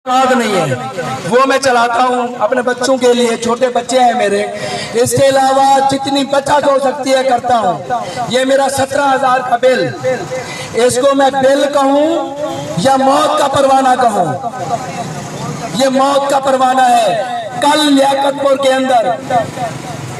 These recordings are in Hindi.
औलाद नहीं है, वो मैं चलाता हूँ अपने बच्चों के लिए। छोटे बच्चे हैं मेरे। इसके अलावा जितनी बचत हो सकती है करता हूँ। ये मेरा 17,000 का बिल, इसको मैं बिल कहूँ या मौत का परवाना कहूँ? ये मौत का परवाना है। कल लियाकतपुर के अंदर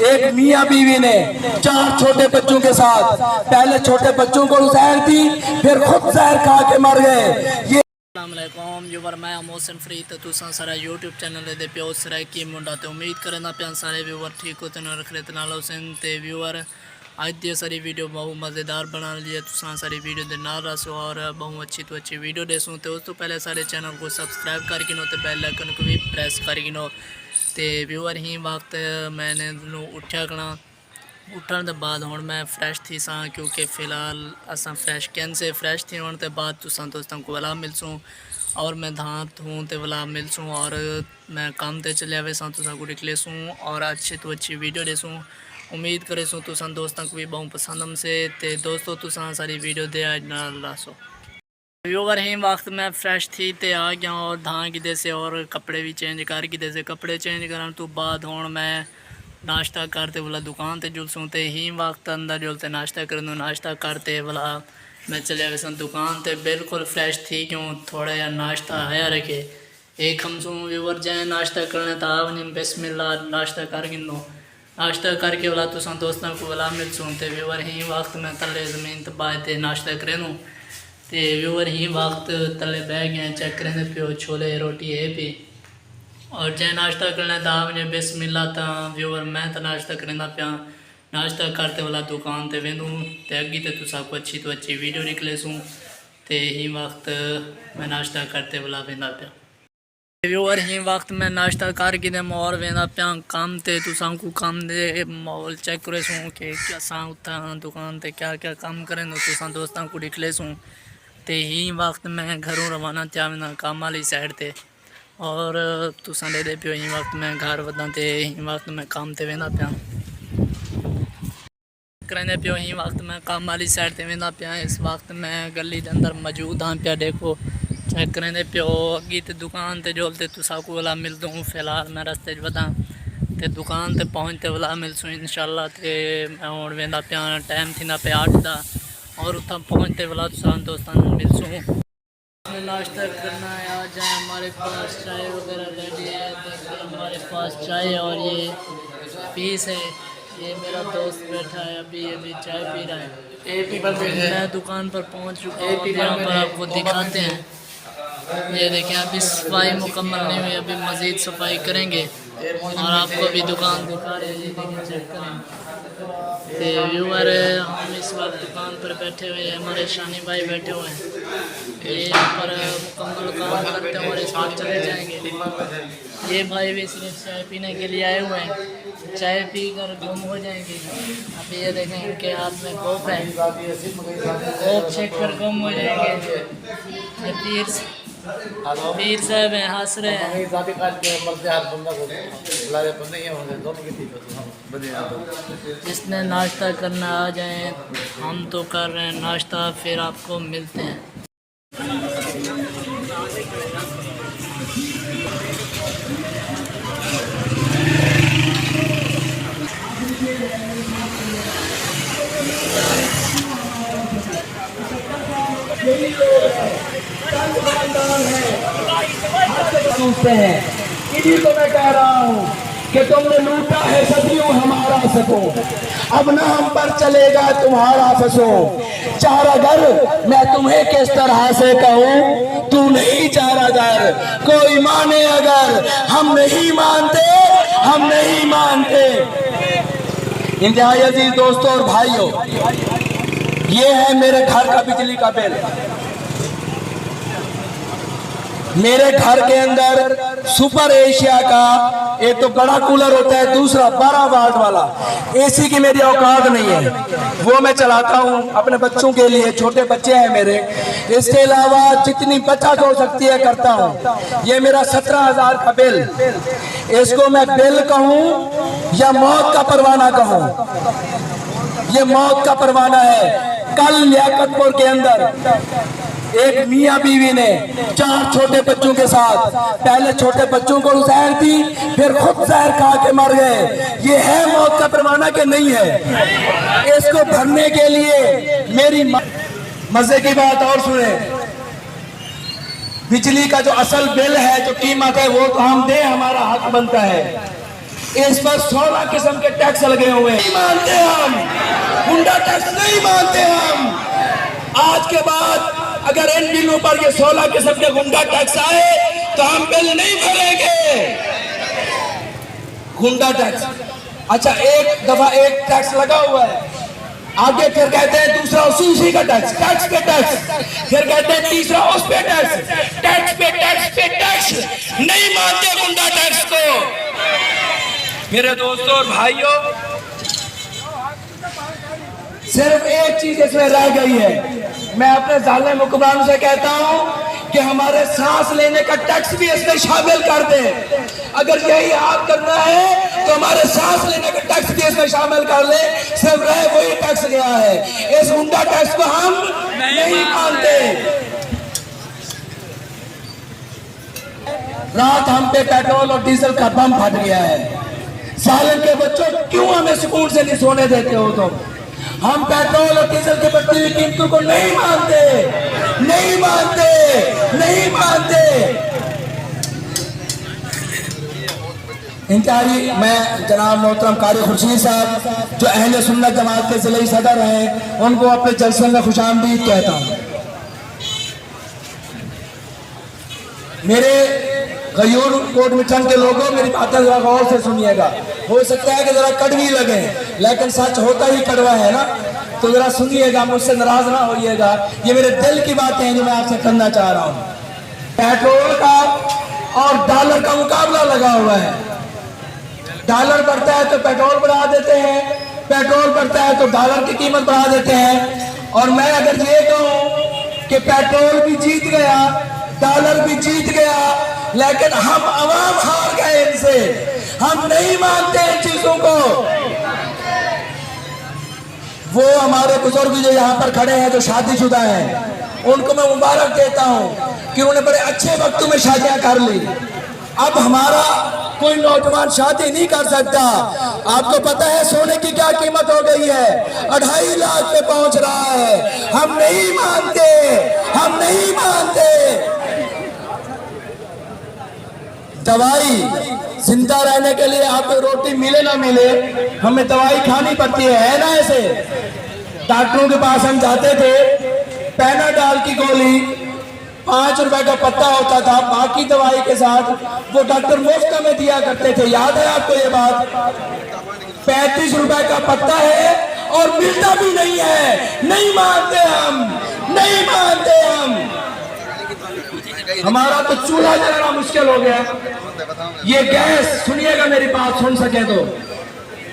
एक मियाँ बीवी ने 4 छोटे बच्चों के साथ पहले छोटे बच्चों को जहर दी, फिर खुद जहर खा के मर गए। ये अस्सलामुअलैकुम व्यूवर, मैं मोहसिन फरीद तो तुसा सारा यूट्यूब चैनल दे प्यो सरा की मुंडा ते उम्मीद करना पिया सारे व्यूवर ठीक होते न रख लेते नाल हुसैन ते व्यूवर आज दी सारी वीडियो बहुत मज़ेदार बना लिया। तुसा सारी वीडियो दे नाल रसो और बहुत अच्छी तो अच्छी वीडियो देसूँ। तो उस तो पहले सारे चैनल को सब्सक्राइब कर गिनो तो बेल आइकन को भी प्रेस कर गिनो। तो व्यूवर ही वक्त मैंने उठा कना उठने के बाद हुण मैं फ्रैश थी सा, क्योंकि फ़िलहाल असा फ्रैश कैसे फ्रैश थी होने के बाद तुसा दोस्तों को वाला मिलसूँ और मैं धात हूँ तो वाला मिलसूँ और मैं काम ते चलिया वे सा तुसा को निकले सूँ और अच्छी तो अच्छी वीडियो देसूँ। उम्मीद करे सूँ तुसा दोस्तों को भी बहुत पसंद हमसे। तो दोस्तों तुसा सारी वीडियो दे आज ना लासो व्यूवर ही वक्त मैं फ्रैश थी ते आ गया और धाँ किधे से और कपड़े भी चेंज कर किधे से कपड़े चेंज करने तो बाद हुण मैं नाश्ता करते वाला दुकान ते जुलसूँ। ते ही वक्त अंदर जुलते नाश्ता करने नाश्ता करते वाला मैं चलिया वैसा दुकान ते बिल्कुल फ्रेश थी, क्यों थोड़ा या नाश्ता आया रखे एक हम सूँ व्यूवर जाए नाश्ता करने तो आवनी बिस्मिल्लाह नाश्ता कर गिनो नाश्ता करके वाला तुसा दोस्तों को वाला मिलसूँ। तो व्यूवर ही वक्त मैं तले ज़मीन तबाह नाश्ता करें तो व्यूवर ही वक्त तले बह गए चेक करें प्यो छोले रोटी है भी और जै नाश्ता करना था मुझे बिस्मिल्लाह था व्यूवर मैं तो नाश्ता करना पिया। नाश्ता करते वाला दुकान ते वेंदूँ तो अगी तो तुसा को अच्छी तो अच्छी वीडियो निकले सूँ। तो ही वक्त मैं नाश्ता करते वाला वेंदा पिया। व्यूवर ही वक्त मैं नाश्ता कर के और वेंदा पिया काम ते तुसा को काम दे माहौल चेक करे सूँ कि असा उठा दुकान ते क्या क्या काम करें तुसा दोस्तों को निकले सूँ। तो ही वक्त मैं घरों रवाना थिया वेंदा काम वाली साइड ते और तुसा दे पियो ही वक्त मैं घर वदा ते ही वक्त मैं काम ते वेंदा पिया करेंदे पियो ही वक्त मैं काम वाली साइड ते वेंदा पिया। इस वक्त मैं गली के अंदर मौजूद हाँ पिया देखो चेक करेंदे पियो अगी ते दुकान ते जोलते तुसा को वाला मिल दूँ। फिलहाल मैं रस्ते वदा ते दुकान ते पहुँचते वाला मिलसूँ इंशाल्लाह। ते मैं हुण वेंदा पिया टाइम थी ना पे 8 दा और उतना पहुँचते वाला तुसा दोस्तों मिलसूँ। नाश्ता करना है आ जाए हमारे पास चाय वगैरह रेडी है। देखिए हमारे पास चाय और ये पीस है। ये मेरा दोस्त बैठा है अभी चाय पी रहा है। मैं दुकान पर पहुंच चुका हूँ, यहाँ पर आपको दिखाते हैं। ये देखें अभी सफाई मुकम्मल नहीं हुई, अभी मज़ीद सफाई करेंगे और आपको भी दुकान दिखा रहे हैं। ये देखें चेक करें। तो व्यूवर हम इस वक्त दुकान पर बैठे हुए हैं, हमारे शानी भाई बैठे हुए हैं। ये यहाँ पर मुकम्मल काम करते हैं और इस वक्त चले जाएंगे। ये भाई भी सिर्फ चाय पीने के लिए आए हुए हैं, चाय पी कर गुम हो जाएंगे। अभी ये देखें इनके हाथ में कोप है, कोप चेक कर गुम हो जाएंगे। पीर साहब हैं हंस रहे हैं। जिसने नाश्ता करना आ जाए, हम तो कर रहे हैं नाश्ता, फिर आपको मिलते हैं। सोचते हैं इन्हीं को मैं कह रहा हूँ कि तुमने लूटा है सदियों हमारा सको, अब न हम पर चलेगा तुम्हारा फसो। चारा घर मैं तुम्हें किस तरह से कहूँ, तू नहीं चारा घर कोई माने अगर हम नहीं मानते, हम नहीं मानते। इंतहाई अजीज दोस्तों और भाइयों, ये है मेरे घर का बिजली का बिल। मेरे घर के अंदर सुपर एशिया का एक तो बड़ा कूलर होता है, दूसरा 12 वाट वाला। एसी की मेरी औकात नहीं है, वो मैं चलाता हूँ अपने बच्चों के लिए। छोटे बच्चे हैं मेरे। इसके अलावा जितनी बचत हो सकती है करता हूँ। ये मेरा 17,000 का बिल, इसको मैं बिल कहूँ या मौत का परवाना कहूँ? ये मौत का परवाना है। कल लियाकतपुर के अंदर एक मियाँ बीवी ने 4 छोटे बच्चों के साथ पहले छोटे बच्चों को जहर दी, फिर खुद जहर खा के मर गए। ये है मौत का परवाना कि नहीं है? इसको भरने के लिए मेरी मजे की बात और सुने, बिजली का जो असल बिल है, जो कीमत है, वो तो हम दे, हमारा हक बनता है। इस पर 16 किस्म के टैक्स लगे हुए हैं। नहीं मानते हम, गुंडा टैक्स नहीं मानते हम। आज के बाद अगर इन बिलों पर ये 16 किस्म के गुंडा टैक्स आए तो हम बिल नहीं भरेंगे। गुंडा टैक्स, अच्छा एक दफा एक टैक्स लगा हुआ है, आगे फिर कहते हैं दूसरा उसी का टैक्स, टैक्स पे टैक्स, फिर कहते हैं तीसरा उस पे टैक्स, टैक्स पे टैक्स पे टैक्स। नहीं मानते गुंडा टैक्स को। मेरे दोस्तों और भाइयों, सिर्फ एक चीज इसमें रह गई है। मैं अपने जालिम हुक्मरानों से कहता हूं कि हमारे सांस लेने का टैक्स भी इसमें शामिल कर दे। अगर यही हाल करना है तो हमारे सांस लेने का टैक्स भी इसमें शामिल कर ले। सिर्फ रह वही टैक्स गया है। इस गुंडा टैक्स को हम नहीं मानते। रात हम पे पेट्रोल और डीजल का बम फट गया है। सालन के बच्चों, क्यों हमें सुकून से नहीं सोने देते हो तुम? हम पेट्रोल और डीजल की बढ़ती हुई कीमतों को नहीं मानते, नहीं मानते, नहीं मानते। इंतहाई मैं जनाब मोहतरम कारी खुर्शीद साहब, जो अहले सुन्नत जमात के जिले सदर हैं, उनको अपने जलसे में खुशामदीद कहता हूँ। मेरे गयूर कोट मिठन के लोगों, मेरी बातें जरा गौर से सुनिएगा। हो सकता है कि जरा कड़वी लगे, लेकिन सच होता ही कड़वा है ना, तो जरा सुनिएगा, मुझसे नाराज ना होइएगा। ये मेरे दिल की बातें हैं जो मैं आपसे करना चाह रहा हूँ। पेट्रोल का और डॉलर का मुकाबला लगा हुआ है। डॉलर बढ़ता है तो पेट्रोल बढ़ा देते हैं, पेट्रोल बढ़ता है तो डॉलर की कीमत बढ़ा देते हैं। और मैं अगर ये कहूँ कि पेट्रोल भी जीत गया, डॉलर भी जीत गया, लेकिन हम अवाम हार गए इनसे। हम नहीं मानते इन चीजों को। वो हमारे बुजुर्ग जो यहाँ पर खड़े हैं, जो शादीशुदा हैं, उनको मैं मुबारक देता हूँ कि उन्होंने बड़े अच्छे वक्तों में शादियां कर ली। अब हमारा कोई नौजवान शादी नहीं कर सकता। आपको पता है सोने की क्या कीमत हो गई है? 2.5 लाख पे पहुंच रहा है। हम नहीं मानते, हम नहीं मानते। दवाई जिंदा रहने के लिए आपको रोटी मिले ना मिले, हमें दवाई खानी पड़ती है ना? ऐसे डॉक्टरों के पास हम जाते थे, पैनाडॉल की गोली 5 रुपए का पत्ता होता था, बाकी दवाई के साथ वो डॉक्टर मुफ्त में दिया करते थे। याद है आपको ये बात? 35 रुपए का पत्ता है और मिलता भी नहीं है। नहीं मानते हम, नहीं मानते हम। हमारा तो चूल्हा जलाना मुश्किल हो गया। ये गैस, सुनिएगा मेरी बात सुन सके तो,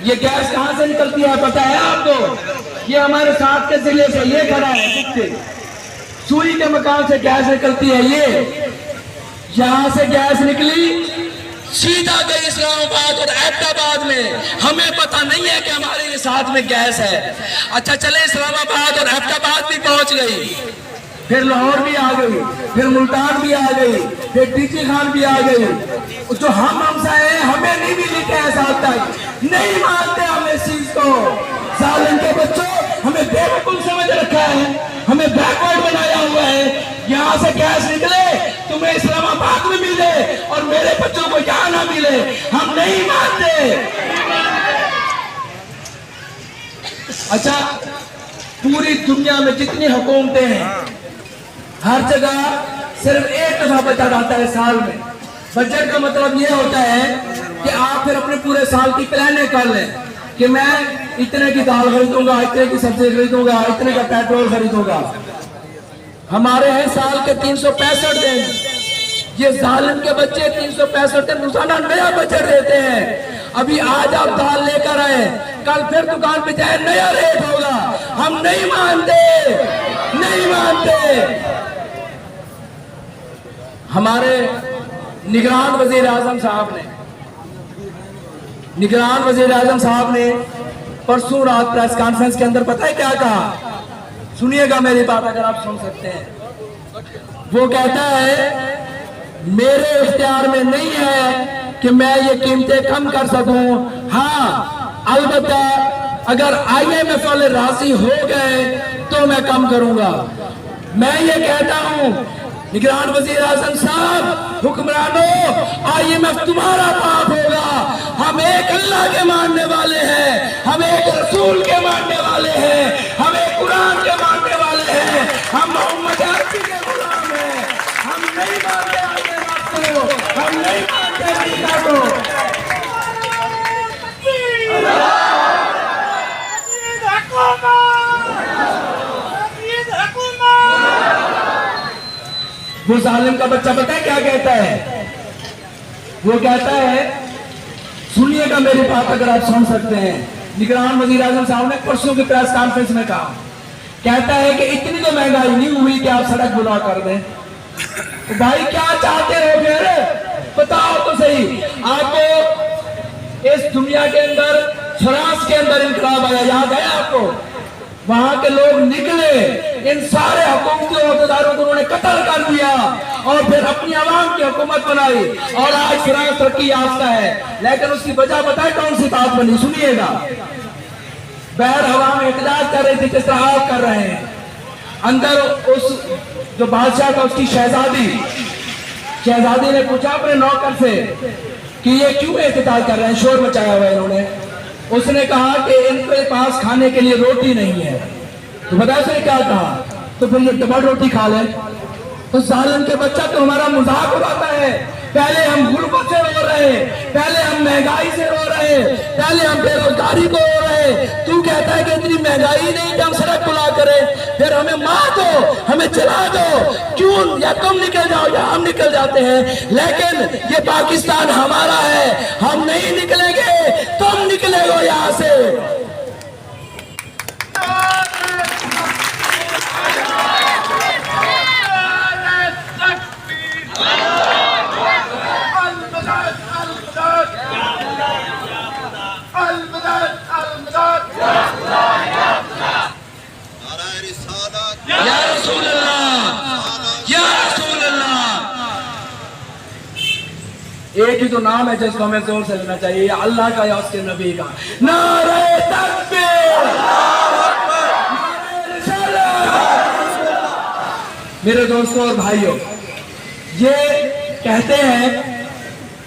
ये गैस कहां से निकलती है पता है आपको? ये हमारे साथ के जिले से ये खड़ा है, सूरी के मकान से गैस निकलती है। ये यहां से गैस निकली, सीधा गई इस्लामाबाद और एबटाबाद में। हमें पता नहीं है कि हमारे ये साथ में गैस है। अच्छा चले, इस्लामाबाद और एबटाबाद भी पहुंच गई, फिर लाहौर भी आ गई, फिर मुल्तान भी आ गई, फिर टीची खान भी आ गई। जो हमसा है, हमें नहीं मिली गैस आज तक। नहीं मानते हम इस चीज को। सालन के बच्चों, हमें बेवकूफ समझ रखा है, हमें बैकवर्ड बनाया हुआ है। यहाँ से गैस निकले, तुम्हें इस्लामाबाद में मिले और मेरे बच्चों को यहाँ ना मिले। हम नहीं मानते। अच्छा, पूरी दुनिया में जितनी हुकूमतें हैं, हर जगह सिर्फ एक दफा बजट आता है साल में। बजट का मतलब ये होता है कि आप फिर अपने पूरे साल की प्लानिंग कर लें कि मैं इतने की दाल खरीदूंगा, इतने की सब्जी खरीदूंगा, इतने का पेट्रोल खरीदूंगा। हमारे हैं साल के 365 दिन। ये जालिम के बच्चे 365 दिन रोजाना नया बजट देते हैं। अभी आज आप दाल लेकर आए, कल फिर दुकान पे जाए, नया रेट होगा। हम नहीं मानते, नहीं मानते। हमारे निगरान वजीर आजम साहब ने परसों रात प्रेस कॉन्फ्रेंस के अंदर पता है क्या कहा? सुनिएगा मेरी बात अगर आप सुन सकते हैं। वो कहता है मेरे इख्तियार में नहीं है कि मैं ये कीमतें कम कर सकूं। हाँ, अलबत्ता अगर IMF वाले राजी हो गए तो मैं कम करूंगा। मैं ये कहता हूं निगरान वजीर आजम साहब, हुक्मरानों, IMF तुम्हारा बाप होगा। हम एक अल्लाह के मानने वाले हैं, हम एक रसूल के मानने वाले हैं, हम एक कुरान के मानने वाले हैं, हम मोहम्मद अरबी के गुलाम हैं। हम नहीं मानते IMF को, हम नहीं मानते अमेरिका को। वो जालिम का बच्चा पता है क्या कहता है? वो कहता है, सुनिएगा मेरी बात अगर आप सुन सकते हैं। निगरान वजीर आजम साहब ने परसों की प्रेस कॉन्फ्रेंस में कहा, कहता है कि इतनी तो महंगाई नहीं हुई कि आप सड़क बुला कर दें। तो भाई क्या चाहते हो फिर, बताओ तो सही। आपको इस दुनिया के अंदर, फ्रांस के अंदर इनकलाब आया, याद है आपको? वहां के लोग निकले, इन सारे हुकूमती अहदेदारों को उन्होंने कत्ल कर दिया और फिर अपनी आवाम की हुकूमत बनाई और आज फ्रांस तरक्की याफ्ता है। लेकिन उसकी वजह बताए कौन सी बात बनी, सुनिएगा। बहर हवा में एहतजाज कर रहे थे जिस तरह आप कर रहे हैं। अंदर उस जो बादशाह था उसकी शहजादी ने पूछा अपने नौकर से कि ये क्यों एहतजाज कर रहे हैं, शोर मचाया हुआ है इन्होंने। उसने कहा कि इनके पास खाने के लिए रोटी नहीं है। तो बताया उसने क्या कहा, तो फिर ये डबल रोटी खा ले। तो जालिम के बच्चा तो हमारा मजाक उड़ाता है। पहले हम गुर्बत से रो रहे, पहले हम महंगाई से रो रहे, पहले हम बेरोजगारी को रो रहे। तू कहता है कि इतनी महंगाई नहीं कि हम सड़क बुला करें, फिर हमें मार दो, हमें जला दो, क्यों? या तुम निकल जाओ या हम निकल जाते हैं। लेकिन ये पाकिस्तान हमारा है, हम नहीं निकलेंगे, तुम निकलेगो यहां से। एक ही तो नाम है जिसको हमें जोर से लेना चाहिए, या अल्लाह का या उसके नबी का। नारे तकबीर, मेरे दोस्तों और भाइयों, ये कहते हैं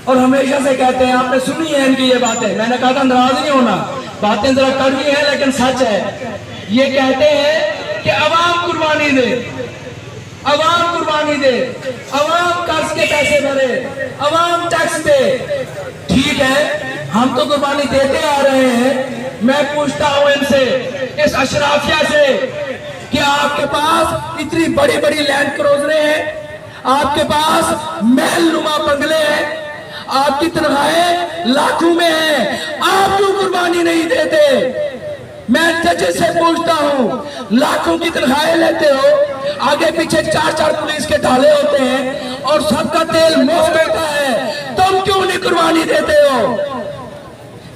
और हमेशा से कहते हैं, आपने सुनी है इनकी ये बातें। मैंने कहा था नाराज नहीं होना, बातें जरा कड़वी है लेकिन सच है। ये कहते हैं कि अवाम कुर्बानी दे, अवाम कुर्बानी दे, अवाम कर्ज के पैसे भरे, अवाम टैक्स दे। ठीक है, हम तो कुर्बानी देते आ रहे हैं। मैं पूछता हूं इनसे, इस अशराफिया से, कि आपके पास इतनी बड़ी बड़ी लैंड क्रूजरें हैं, आपके पास महल नुमा बंगले हैं, आपकी तनख्वाहें लाखों में है, आप क्यों कुर्बानी नहीं देते? मैं जजेस से पूछता हूं, लाखों की तनख्वाहें लेते हो, आगे पीछे 4-4 पुलिस के ढाले होते हैं और सबका तेल मुफ्त होता है, तुम क्यों नहीं कुर्बानी देते हो?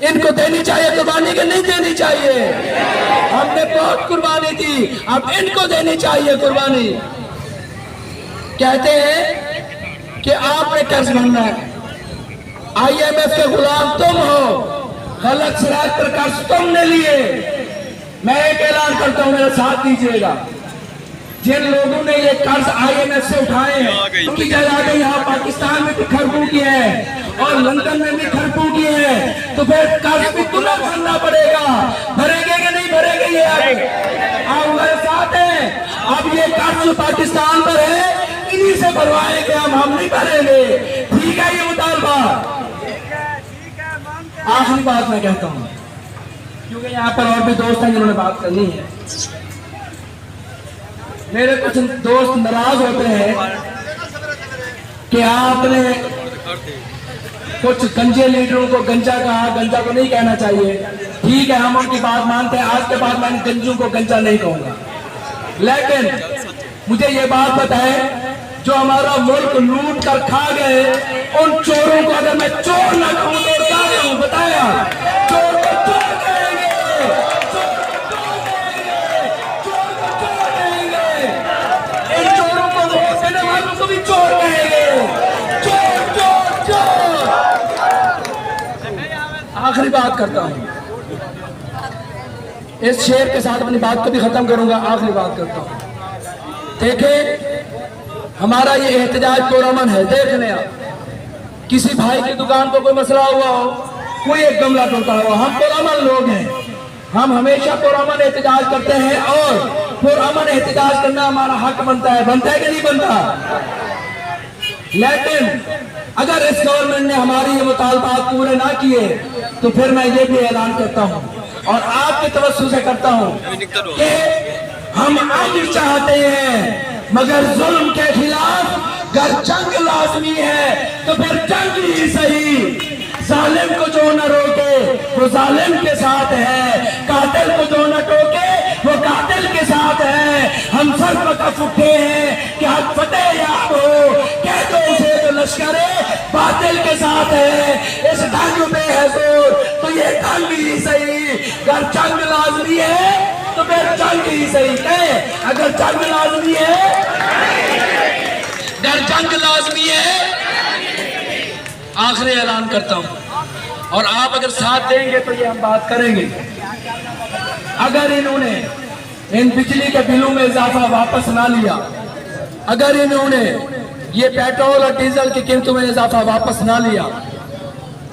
इनको देनी चाहिए कुर्बानी के नहीं देनी चाहिए? हमने बहुत कुर्बानी दी, अब इनको देनी चाहिए कुर्बानी। कहते हैं कि आपने कर्ज भरना है, IMF के गुलाम तुम हो, गलत शराइत पर कर्ज तुमने लिए। मैं एक ऐलान करता हूं, मेरा साथ दीजिएगा। जिन लोगों ने ये कर्ज IMF से उठाए हैं, उनकी जायदादें यहाँ पाकिस्तान में भी खरबू की है और लंदन में भी खरबू की है, तो फिर कर्ज भी तुम्हें भरना पड़ेगा। भरेंगे कि नहीं भरेंगे? ये आप हमारे साथ हैं। अब ये कर्ज जो पाकिस्तान पर है, इन्हीं से भरवाएंगे हम नहीं भरेंगे। ठीक है ये मुतालबा? आखिरी बात मैं कहता हूं, क्योंकि यहाँ पर और भी दोस्त हैं जिन्होंने बात करनी है। मेरे कुछ दोस्त नाराज होते हैं कि आपने कुछ गंजे लीडरों को गंजा कहा, गंजा को नहीं कहना चाहिए। ठीक है, हम उनकी बात मानते हैं, आज के बाद मैं गंजों को गंजा नहीं कहूंगा। लेकिन मुझे ये बात बताएं, जो हमारा मुल्क लूट कर खा गए, उन चोरों को अगर मैं चोर ना कहूं तो क्या कहूं? बताया, चोर को चोर कहेंगे, चोर को चोर कहेंगे, चोर को चोर कहेंगे। इन चोरों को वोट देने वाले भी चोर कहेंगे, चोर चोर चोर। आखिरी बात करता हूं, इस शेर के साथ अपनी बात को भी खत्म करूंगा। आखिरी बात करता हूं, देखें हमारा ये एहतजाज पुरअमन है। देख लें आप, किसी भाई की दुकान को कोई मसला हुआ हो, कोई एक गमला टूटा हो, हम पुरअमन लोग हैं, हम हमेशा पुरअमन एहतजाज करते हैं और पुरअमन एहतजाज करना हमारा हक बनता है कि नहीं बनता। लेकिन अगर इस गवर्नमेंट ने हमारी ये मुतालबात पूरे ना किए तो फिर मैं ये भी ऐलान करता हूँ और आपके तवज्जो से करता हूँ कि हम अमन चाहते हैं, मगर जुल्म के खिलाफ अगर जंग लाजमी है तो फिर जंग ही सही। जालिम को जो न रोके वो जालिम के साथ है, कातिल को जो न टोके वो कातिल के साथ है। हम सर पकड़ उठे हैं कि हक फतेह याद हो, कह दो उसे तो लश्करे बातिल के साथ है। इस जंग में है जोर तो ये जंग ही सही, अगर जंग लाजमी है तो फिर जंग ही सही। कहे अगर जंग लाजमी है, अगर जंग लाजमी है, आखिरी ऐलान करता हूं और आप अगर साथ देंगे तो ये हम बात करेंगे। अगर इन्होंने इन बिजली के बिलों में इजाफा वापस ना लिया, अगर इन्होंने ये पेट्रोल और डीजल की कीमतों में इजाफा वापस ना लिया,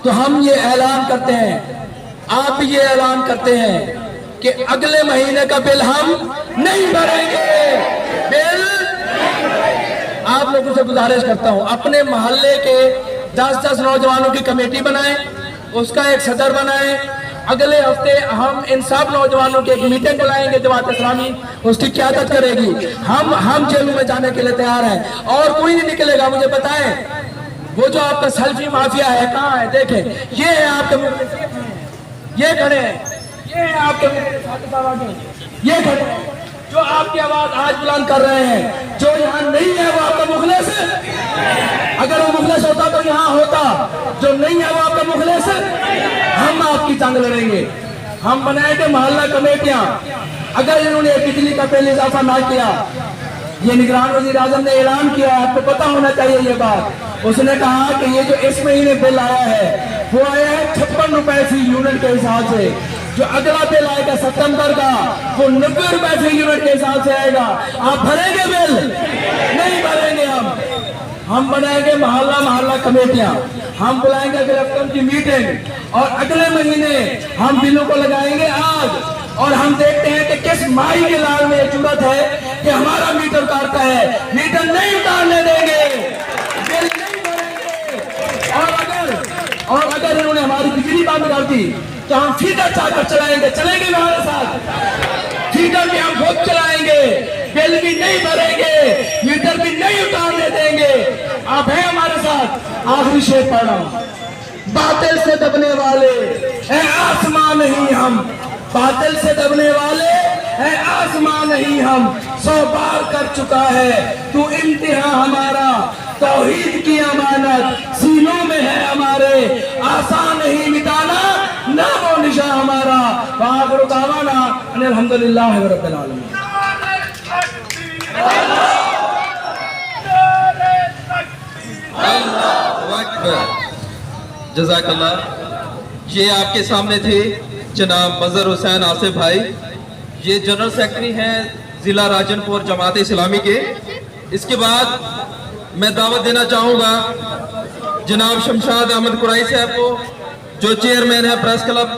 तो हम ये ऐलान करते हैं, आप ये ऐलान करते हैं कि अगले महीने का बिल हम नहीं भरेंगे। बिल आप लोगों से गुजारिश करता हूं, अपने मोहल्ले के 10-10 नौजवानों की कमेटी बनाएं, उसका एक सदर बनाएं। अगले हफ्ते हम इन सब नौजवानों की एक मीटिंग बुलाएंगे, जमात इस्लामी उसकी क़यादत करेगी। हम जेलों में जाने के लिए तैयार हैं और कोई नहीं निकलेगा। मुझे बताएं, वो जो आपका सेल्फी माफिया है कहाँ है? देखें, ये है आपके मुख्लिस, ये खड़े हैं, ये है आपके मुख्लिस, ये खड़े हैं जो आपकी आवाज आज बुलंद कर रहे हैं। जो यहाँ नहीं है वो आपका मुखलिस है। अगर वो मुखलिस होता तो यहाँ होता, जो नहीं है वो आपका मुखलिस है। हम आपकी जंग लड़ेंगे, हम बनाएंगे मोहल्ला कमेटियां। अगर इन्होंने बिजली का बिल इजाफा ना किया, ये निगरान वजीर आजम ने ऐलान किया, आपको पता होना चाहिए ये बात। उसने कहा कि ये जो इस महीने बिल आया है वो आया है 56 रुपए फी यूनिट के हिसाब से। जो अगला बिल आएगा सितंबर का वो 90 रुपए फी यूनिट के हिसाब से आएगा। आप भरेंगे बिल? नहीं भरेंगे। हम बनाएंगे मोहल्ला कमेटियां, हम बुलाएंगे गिरफ्तार की मीटिंग और अगले महीने हम बिलों को लगाएंगे आग। और हम देखते हैं कि किस माई के लाल में ये जरूरत है कि हमारा मीटर उतारता है। मीटर नहीं उतारने देंगे, बिल नहीं भरेंगे। और अगर इन्होंने हमारी बिजली बंद कर दी तो हम फीडर चाहकर चलाएंगे हमारे साथ। फीडर भी हम खुद चलाएंगे, बिल भी नहीं भरेंगे, मीटर भी नहीं उतारने देंगे। आप हैं हमारे साथ। आखिरी शेर पढ़ रहा हूं, बातिल से दबने वाले है आसमान नहीं हम, बातिल से दबने वाले है आसमान नहीं हम। 100 बार कर चुका है तू इम्तिहान हमारा, तौहीद की अमानत सीनों में है हमारे। आसान नहीं मिटाना नामो निशा हमारा। वाखिर दावाना अल्हम्दुलिल्लाह रब्बिल आलमीन। जज़ाकल्लाह। ये आपके सामने थे जनाब मजहर हुसैन आसिफ भाई, ये जनरल सेक्रेटरी हैं जिला राजनपुर जमात इस्लामी के। इसके बाद मैं दावत देना चाहूँगा जनाब शमशाद अहमद कुरैशी साहब को, जो चेयरमैन है प्रेस क्लब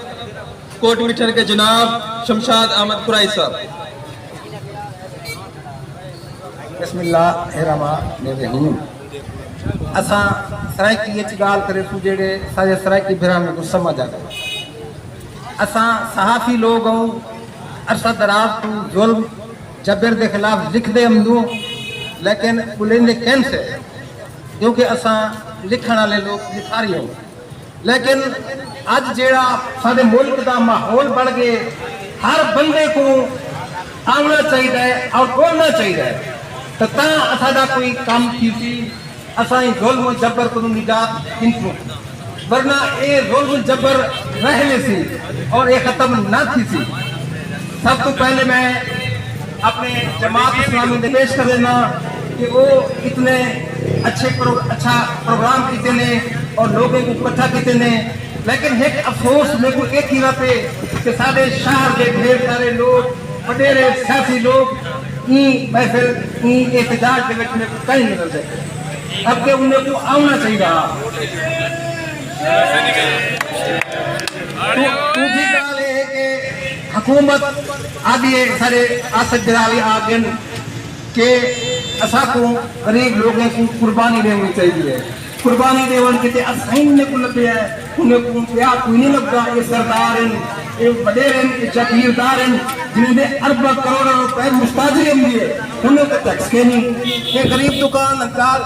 कोट मीठर के जनाब शमशाद अहमद कुरैशी साहब। बिस्मिल्लाहिर्रहमानिर्रहीम। असां सराइकी ये गाल करे तू जेड़े सारे सराइकी भिरा में कुछ समझ आ गए। असां सहाफ़ी लोग हूँ, अरसा दराज तू जुल्म जबर के खिलाफ लिखते हमदू, लेकिन बुलेंदे कैन से क्योंकि असां लिखण वाले लोग लिखारी हो। लेकिन अज जेड़ा साडे मुल्क का माहौल बढ़ गए, हर बंदे को आना चाहिए और बोलना चाहिए। तो साडा कोई काम की असा जुल्म जबर को निजात इंतू, वरना ये जुल्म जबर रहने सी और ये खत्म ना थी सी। सब तो पहले मैं अपने जमात इस्लामी में पेश कर देना कि वो इतने अच्छा प्रोग्राम किए ने और लोगों को इकट्ठा किए ने, लेकिन एक अफसोस मेरे को एक ही पे कि सारे शहर के ढेर सारे लोग वडेरे सियासी लोग महफिल एहतजाज के में कहीं नहीं मिलते। अब के उन्हें को आना चाहिए। दूसरी गल है कि हुकूमत आदि सारे आसद बिराली आगे के असा को गरीब लोगों को कुर्बानी देनी चाहिए। कुर्बानी देवन किते असाइन को लगे है, उन्हें को प्यार कोई नहीं लगता। ये सरदार ये वडेरे जागीरदार जिन्हें अरबों करोड़ों रुपए मुस्ताजी दिए, उन्हें तो टैक्स के नहीं। ये गरीब दुकानदार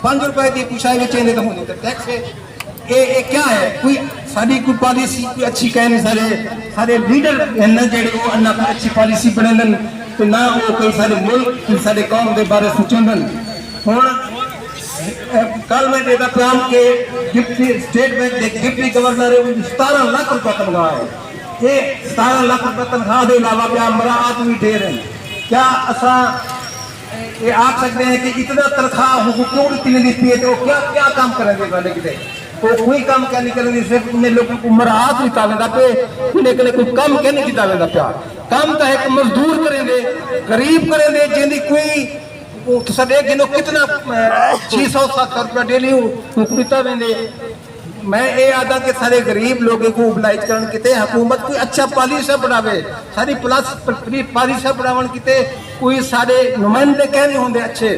5 रुपए की पुछाई में चेंज तो होने टैक्स है। ये क्या है? कोई साड़ी कोई पॉलिसी कोई अच्छी कहने सारे लीडर हैं ना जेडे वो अन्ना कोई अच्छी पॉलिसी बनेन तो ना वो कोई सारे मुल्क सारे कौम के बारे सोचन। हुण कल मैं देखा प्याम के डिप्टी स्टेट बैंक के डिप्टी गवर्नर 17 लाख रुपया तनख्वाह है। ये 17 लाख रुपया तनख्वाह के अलावा क्या मराहत भी ढेर है। क्या असा ये आप सकते हैं कि इतना तनख्वाह हुकूमत इतनी दी है तो क्या क्या काम करेंगे वाले कितने वो कोई काम क्या नहीं करेंगे। सिर्फ उन्हें लोगों को मराहत नहीं तावेंदा पे उन्हें के लिए कोई काम क्या नहीं कितावेंदा प्या काम तो है मजदूर करेंगे गरीब करेंगे जिंदी कोई तो सदे गिनो कितना 600-700 रुपया डेली हुकूमत वेंदे। मैं ये आदा के सारे गरीब लोगों को ओबलाइज करन किते हुकूमत कोई अच्छा पॉलिसी बनावे सारी प्लस पॉलिसी बनावन किते कोई सारे नुमाइंदे कह नहीं होंगे अच्छे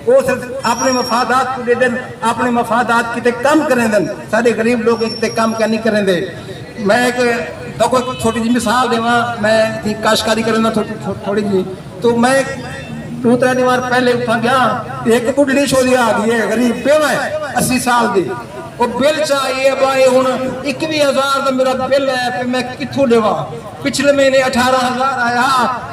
वो सिर्फ अपने मफादात को दे देन अपने मफादात किते कम करें देन सारे गरीब लोग किते कम क्या नहीं करें दे। मैं एक देखो छोटी जी मिसाल देवा मैं काश्तकारी करना थोड़ी जी तो मैं 2-3 बार पहले उठा गया एक बुढ़ी छोरी आ गई है गरीब बेवा है 80 साल की वो बिल चाहिए भाई हूँ 21,000 का मेरा बिल है फिर मैं कितों देवा। पिछले महीने 18,000 आया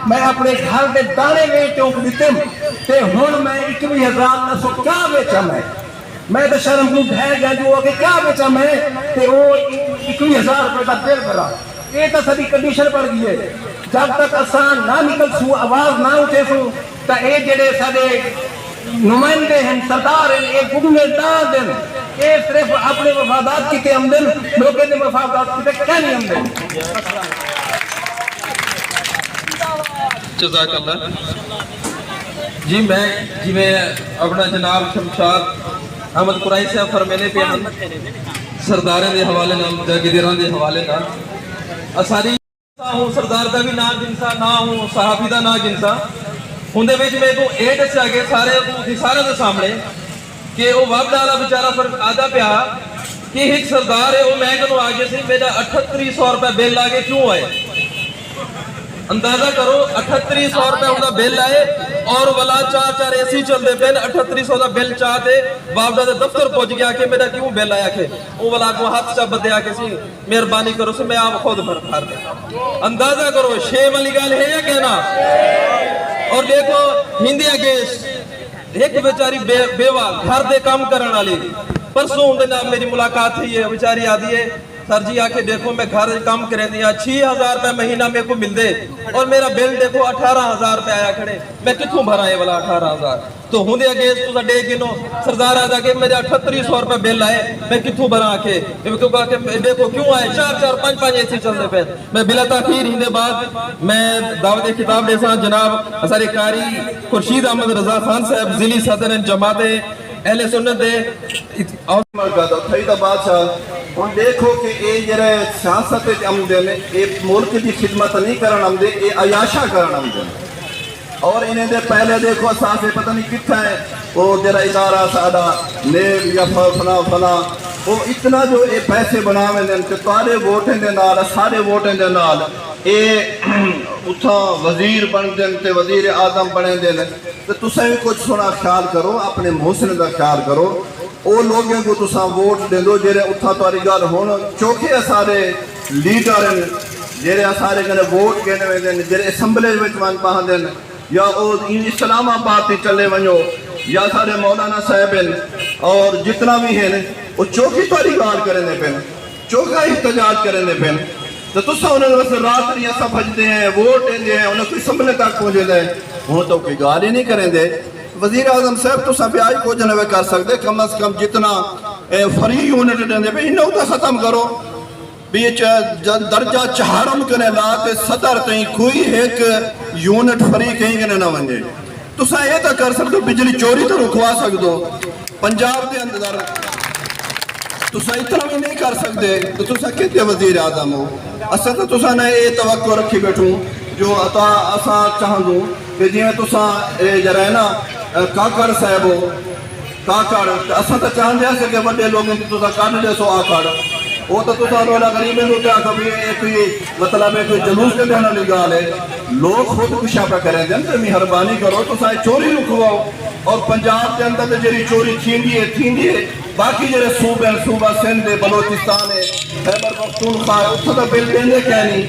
मैं अपने घर के दाने वेच दिते हूँ मैं 21,000 का क्या बेचा मैं तो शर्म को ढह गया जो आगे क्या बेचा मैं तो वो 21,000 रुपये का बिल भरा। ये तो सारी कंडीशन पड़ गई है जब तक आसान ना निकल सू आवाज ना उठे सू तो ये जेडे सारे नुमाइंदे हैं सरदार हैं ये गुगने डाल देन ये सिर्फ अपने मफादात की ते आमदन लोगों के मफादात की ते क्या नहीं आमदन। जज़ाकल्लाह जी। मैं जिमें अपना जनाब शमशाद अहमद कुरैशी साहब फरमाने पे हम सरदारों के हवाले नाल जागीरदारां के हवाले नाल असारी हूँ सरदार का भी ना गिनसा ना हूँ सहाफी का ना गिनसा उनके मेरे को ये दसिया गया सारे के सामने कि वो वफद वाला बेचारा फर्क आदा पिया कि एक सरदार है वो मैं कहूँ आ गया सी मेरा 3800 रुपया बिल आ गए क्यों आए। अंदाजा करो 3800 रुपया उनका बिल आए और वाला 4 एसी चलते पे 3800 का बिल चाहते बाबा के दफ्तर पहुंच गया कि मेरा क्यों बिल आया के वो वाला को हाथ चा बदया के सी मेहरबानी करो से मैं आप खुद भर दे। अंदाजा करो शेम वाली गल है या कहना। और देखो हिंदिया के एक बेचारी बेवा घर दे काम करने वाली परसों उनके नाम मेरी मुलाकात हुई है बेचारी आदि है सर जी आके देखो मैं घर काम करे दिया 6,000 रुपया महीना मेरे को मिल दे और मेरा बिल देखो 18,000 रुपया आया खड़े मैं कितों भरा ये वाला 18,000 तो होंदे अगे तुसा डे गिनो सरदार आदा के मेरे 3800 रुपया बिल आए मैं कितों भरा के देखो क्यों आए 4-4 5-5 ऐसे चलते पे। मैं बिला ताखीर हिंदे बाद मैं दावत खिताब दे सा जनाब हसारे कारी खुर्शीद अहमद रजा खान साहब जिली सदर जमात अहले सुन्नत दे और बादशाह हम देखो कि ये जरा सियासत आमदे ने ये मुल्क की खिदमत नहीं करन आमदे ये अयाशा करन आमदे और इन्हें दे पहले देखो असासे पता नहीं कितना है वो जरा इदारा सादा नेब या फला वो इतना जो ये पैसे बनावे ने ते सारे वोटें दे नाल सारे वोटें दे नाल ये उठा वजीर बन देन ते वजीर आजम बने देन ते तुसें भी कुछ सुना ख्याल करो अपने मोहसिन का ख्याल करो वो लोगों को तुसा वोट दे दो जेरे उठा तारी गल हुण चौखे सारे लीडर जेरे सारे कने वोट कहने वेंदे जेरे असैम्बली विच वन पाहंदे या वो इस्लामाबाद चले वञो या सारे मौलाना साहब और जितना भी है वो चौकी तारी गाल करेंदे पे चौका इhtजाज करेंदे पे तो तुसा उन्हें बस रात नहीं ऐसा भजते हैं वोट देंगे हैं उन्हें कोई असैम्बली तक पहुंचते हैं हूँ तो कोई गाल ही नहीं करेंदे वजीर आजम साहब तुसा ब्याज कुछ नहीं कर सकते, कम अज कम जितना फ्री यूनिट देंगे भाई इन्हों तो खत्म करो भी दर्जा चारम कने ला ते सदर तई कोई एक यूनिट फ्री कहीं कने ना वने। तुसा ये तो कर सकते हो, बिजली चोरी तो रुकवा सकते हो पंजाब के अंदर, तुसा इतना भी नहीं कर सकते तो तुसा कितने वजीर आजम हो। असा तो तुसा ने ये तवक्को रखी बैठू जो अता असा चाहूँ कि जिमें तुसा जरा है ना काकड़ साहब हो, काकड़ असा तो चाहते कि बड़े लोगों की तुसा कढ़ दे सो आकड़, वो तो तुसा रोला गरीबें को क्या कभी एक मतलब है कोई जुलूस के देने वाली गाल है, लोग खुद कुशा पे करें दें तो मेहरबानी करो तुसा चोरी रुकवाओ। और पंजाब के अंदर तो जी चोरी थी है, बाकी जो सूबे सूबा सिंध है, बलोचिस्तान है, खैबर पख्तूनख्वा है, उत्थे तो बिल देंगे क्या नहीं।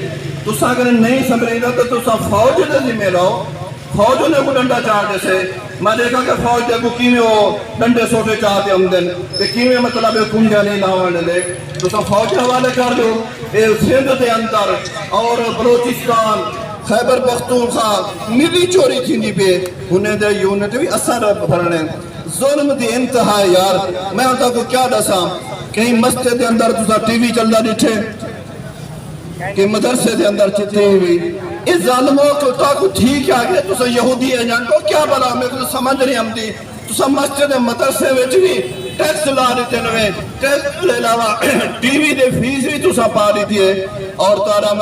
तुसा अगर नहीं समझेगा तो तुसा फौज के जिम्मे लाओ, फौज ने को डंडा चार जैसे मैं देखा कि फौज के किमें वो डंडे सोटे चाहते आमदन किमें मतलब कुंजा नहीं लावन दे, तुसा फौज के हवाले कर दो। ये सिंध के अंदर और बलोचिस्तान खैबर पख्तूनख्वा निरी चोरी थी पे उन्हें दे यूनिट भी असर भरने जुल्म दी इंतहा यार। मैं आपको क्या दसा, कहीं मस्जिद के अंदर तुसा टीवी चलता दिखे कि मदरसे के अंदर चिट्ठी हुई, इस जालिमों को तो ठीक आ गया तुसा यहूदी एजेंट को क्या बला मेरे को समझ नहीं आती। तुसा मस्जिद मदरसे में भी टैक्स ला देते नवे, टैक्स के अलावा टीवी दे फीस भी तुसा पा दी थी। और तारा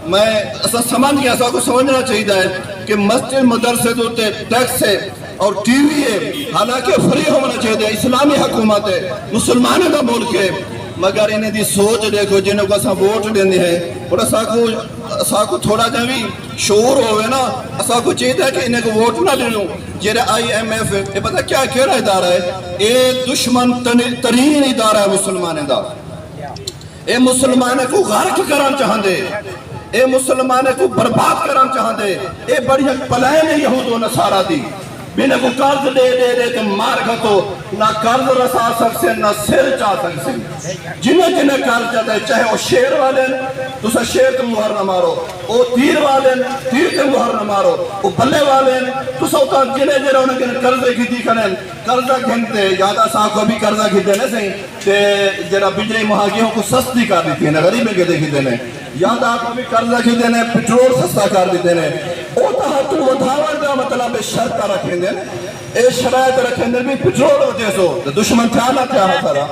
मैं ऐसा समझ गया, ऐसा को समझना चाहिए है कि मस्जिद मदरसे तो टैक्स है और टीवी है, हालांकि फ्री होना चाहिए, इस्लामी हुकूमत है, मुसलमानों का मुल्क है, मगर इन्हें दी सोच देखो जिन्हों को असा वोट देने हैं और असाको थोड़ा जा भी शोर होवे ना, असाको चाहिए कि इन्हें को वोट ना देनो। जेरा IMF ये पता क्या केड़ा इदारा है, ये दुश्मन तरीन इदारा है मुसलमानों का, ये मुसलमानों को गर्क करना चाहते, ये मुसलमानों को बर्बाद करना चाहते, ये बढ़िया पलायन है यहूद व नसारा दी। बिना को कर्ज दे तो मार खतो ना कर्ज रसा सकते ना सिर चा सकते, जिन्हें जिन्हें कर्ज जाता है चाहे वो शेर वाले तुसा शेर के मुहर न मारो, वो तीर वाले तीर के मुहर न मारो, वो बल्ले वाले तुसा उता जिन्हें जिन्हें उन्हें कर्जे की दी करें कर्जा गिनते यादा साहब को भी कर्जा खिदे ने सही ते जरा बिजली महागियों को सस्ती कर दी थी ना, गरीबे के देखी देने याद आपको भी कर्जा खिदे ने, पेट्रोल सस्ता कर देते ने, वो तो वधावन का मतलब शर्त रखेंगे ए शरायत रखेंगे भी पेट्रोल होते सो तो दुश्मन था ना क्या सारा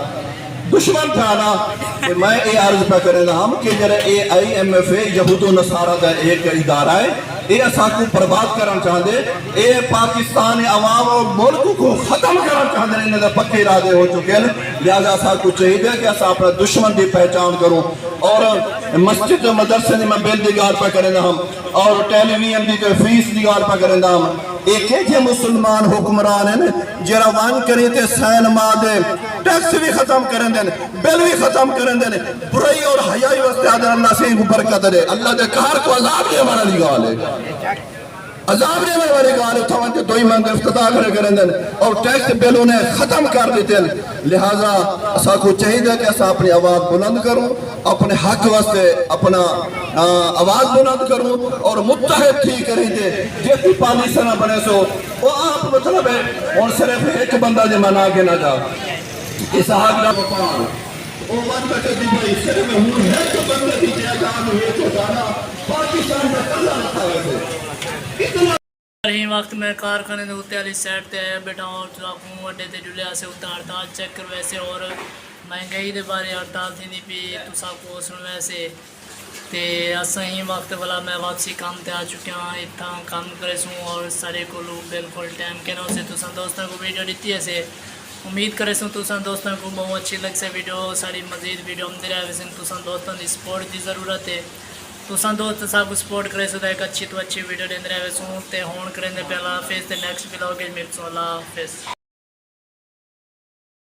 दुश्मन था ना। मैं ये अर्ज पे करें हम कि जरा IMF यहूद नसारा का एक इदारा है, ये असाको बर्बाद करना चाहते, ये पाकिस्तान अवाम और मुल्क को खत्म करना चाहते, इन्हें पक्के इरादे हो चुके हैं। लिहाजा असाको चाहिए कि असा अपना दुश्मन की पहचान करूँ और मस्जिद मदरसे की मैं बिल दिगार पर करें हम और टेलीविजन की फीस दिगार पर करें हम। एक मुसलमान हुक्मरान है जरा वन करें तो सैन मार दे, टैक्स भी खत्म करें दें, बिल भी खत्म करें दें, बुराई और हयाई वास्ते अल्लाह से बरकत दे, अल्लाह के कार को अजाब देने वाली गाल है, अजाब देने वाली गाल है। उठा दो ही मंद इफ्तिताह करें दें और टैक्स बिल उन्हें खत्म कर देते हैं। लिहाजा असाको चाहिए कि असा अपनी आवाज़ बुलंद करूँ, अपने हक वास्ते अपना आवाज़ बुलंद करूँ और मुत्तहिद थी करें दे जेती पॉलिसी ना बने सो वो आप मतलब है और सिर्फ एक बंदा जो मना के ना जा इस हक का व्यापार वो बात का भाई सिर्फ हूँ है तो बंदे की जान हुए तो जाना पाकिस्तान का कल्ला रखा है इतना रही वक्त मैं कारखाने के उत्ते वाली साइड ते आया बेटा और चलाकू अड्डे ते जुलिया से उत्ते हड़ताल चेक कर वैसे और महंगाई के बारे हड़ताल थी पी तुसा को सुन वैसे ते असा ही वक्त वाला मैं वापसी काम ते आ चुके हैं इतना काम करे सूँ और सारे को बिल्कुल टाइम के से तुसा दोस्तों को वीडियो दी है से उम्मीद करे सूँ तुसा दोस्तों को बहुत अच्छी लग से वीडियो सारी मजीद वीडियो आते रहे वैसे तुसा दोस्तों की सपोर्ट की ज़रूरत है। तुसा दोस्त सब सपोर्ट करे सो एक अच्छी तो अच्छी वीडियो देते रहे सूँ ते होन करें पहला फेस ते नेक्स्ट ब्लॉग मिलसूँ। अल्लाह हाफिज़।